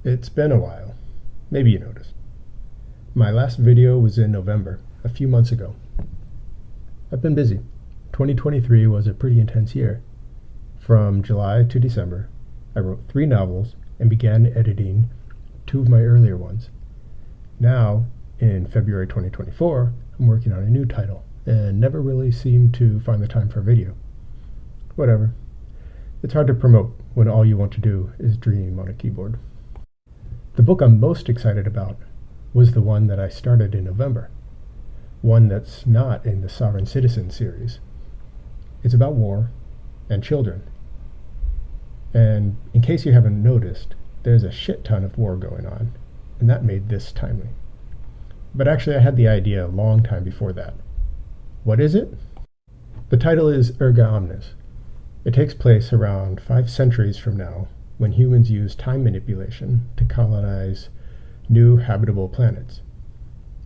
It's been a while. Maybe you noticed. My last video was in November, a few months ago. I've been busy. 2023 was a pretty intense year. From July to December, I wrote 3 novels and began editing 2 of my earlier ones. Now, in February 2024, I'm working on a new title and never really seemed to find the time for a video. Whatever. It's hard to promote when all you want to do is dream on a keyboard. The book I'm most excited about was the one that I started in November, one that's not in the Sovereign Citizen series. It's about war and children. And in case you haven't noticed, there's a shit ton of war going on, and that made this timely. But actually I had the idea a long time before that. What is it? The title is Erga Omnes. It takes place around 5 centuries from now, when humans use time manipulation to colonize new habitable planets.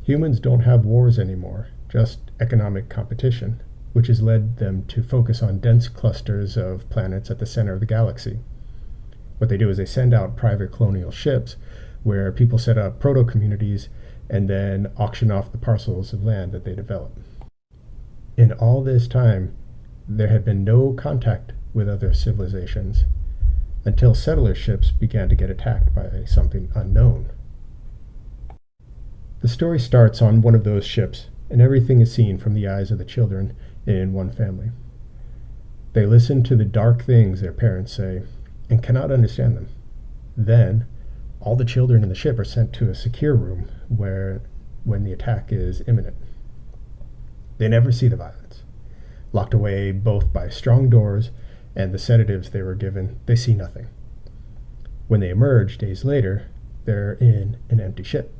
Humans don't have wars anymore, just economic competition, which has led them to focus on dense clusters of planets at the center of the galaxy. What they do is they send out private colonial ships where people set up proto-communities and then auction off the parcels of land that they develop. In all this time, there had been no contact with other civilizations until settler ships began to get attacked by something unknown. The story starts on one of those ships, and everything is seen from the eyes of the children in one family. They listen to the dark things their parents say and cannot understand them. Then, all the children in the ship are sent to a secure room when the attack is imminent. They never see the violence. Locked away both by strong doors and the sedatives they were given, they see nothing. When they emerge days later, they're in an empty ship.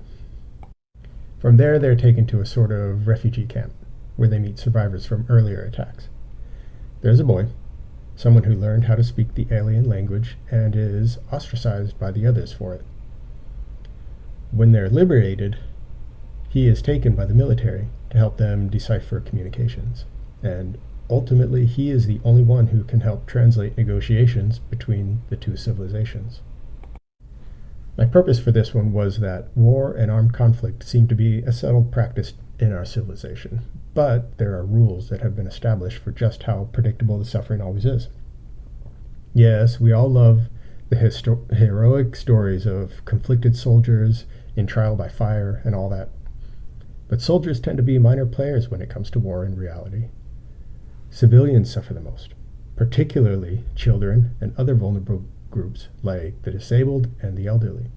From there, they're taken to a sort of refugee camp, where they meet survivors from earlier attacks. There's a boy, someone who learned how to speak the alien language and is ostracized by the others for it. When they're liberated, he is taken by the military to help them decipher communications, and ultimately, he is the only one who can help translate negotiations between the 2 civilizations. My purpose for this one was that war and armed conflict seem to be a settled practice in our civilization, but there are rules that have been established for just how predictable the suffering always is. Yes, we all love the heroic stories of conflicted soldiers in trial by fire and all that, but soldiers tend to be minor players when it comes to war in reality. Civilians suffer the most, particularly children and other vulnerable groups like the disabled and the elderly.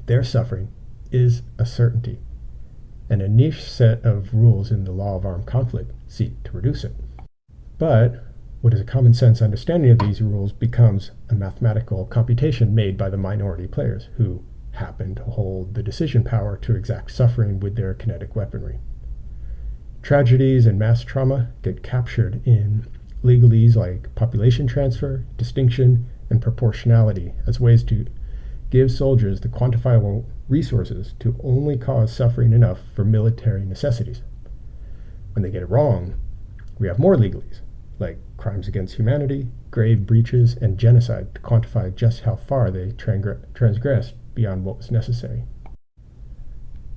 Their suffering is a certainty, and a niche set of rules in the law of armed conflict seek to reduce it. But what is a common sense understanding of these rules becomes a mathematical computation made by the minority players who happen to hold the decision power to exact suffering with their kinetic weaponry. Tragedies and mass trauma get captured in legalese like population transfer, distinction, and proportionality as ways to give soldiers the quantifiable resources to only cause suffering enough for military necessities. When they get it wrong, we have more legalese, like crimes against humanity, grave breaches, and genocide to quantify just how far they transgressed beyond what was necessary.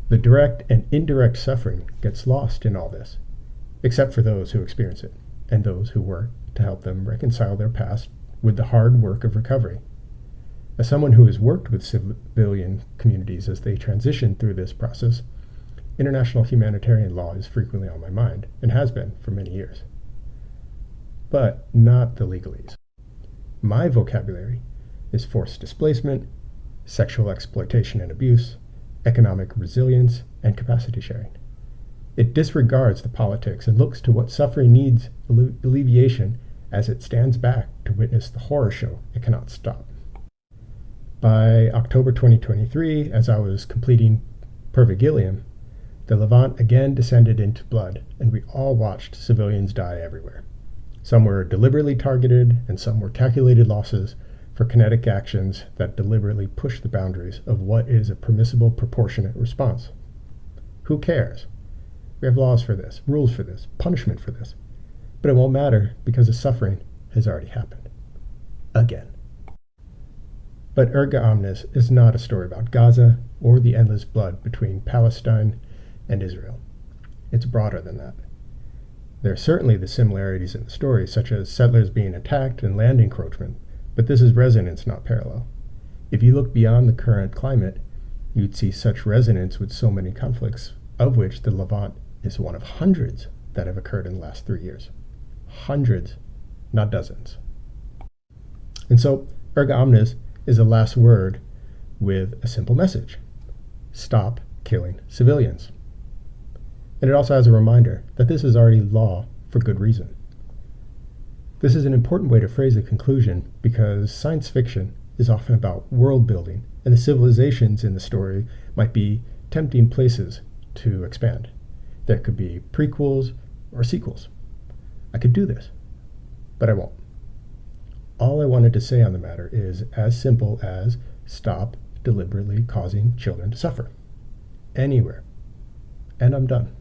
The direct and indirect suffering gets lost in all this, except for those who experience it, and those who work to help them reconcile their past with the hard work of recovery. As someone who has worked with civilian communities as they transition through this process, international humanitarian law is frequently on my mind, and has been for many years. But not the legalese. My vocabulary is forced displacement, sexual exploitation and abuse, economic resilience, and capacity sharing. It disregards the politics and looks to what suffering needs alleviation as it stands back to witness the horror show it cannot stop. By October 2023, as I was completing Pervigilium, the Levant again descended into blood, and we all watched civilians die everywhere. Some were deliberately targeted, and some were calculated losses for kinetic actions that deliberately push the boundaries of what is a permissible proportionate response. Who cares? We have laws for this, rules for this, punishment for this. But it won't matter because the suffering has already happened. Again. But Erga Omnes is not a story about Gaza or the endless blood between Palestine and Israel. It's broader than that. There are certainly the similarities in the story, such as settlers being attacked and land encroachment, but this is resonance, not parallel. If you look beyond the current climate, you'd see such resonance with so many conflicts, of which the Levant is one of hundreds that have occurred in the last 3 years. Hundreds, not dozens. And so, Erga Omnes is the last word with a simple message. Stop killing civilians. And it also has a reminder that this is already law for good reason. This is an important way to phrase a conclusion because science fiction is often about world building, and the civilizations in the story might be tempting places to expand. There could be prequels or sequels. I could do this, but I won't. All I wanted to say on the matter is as simple as stop deliberately causing children to suffer. Anywhere. And I'm done.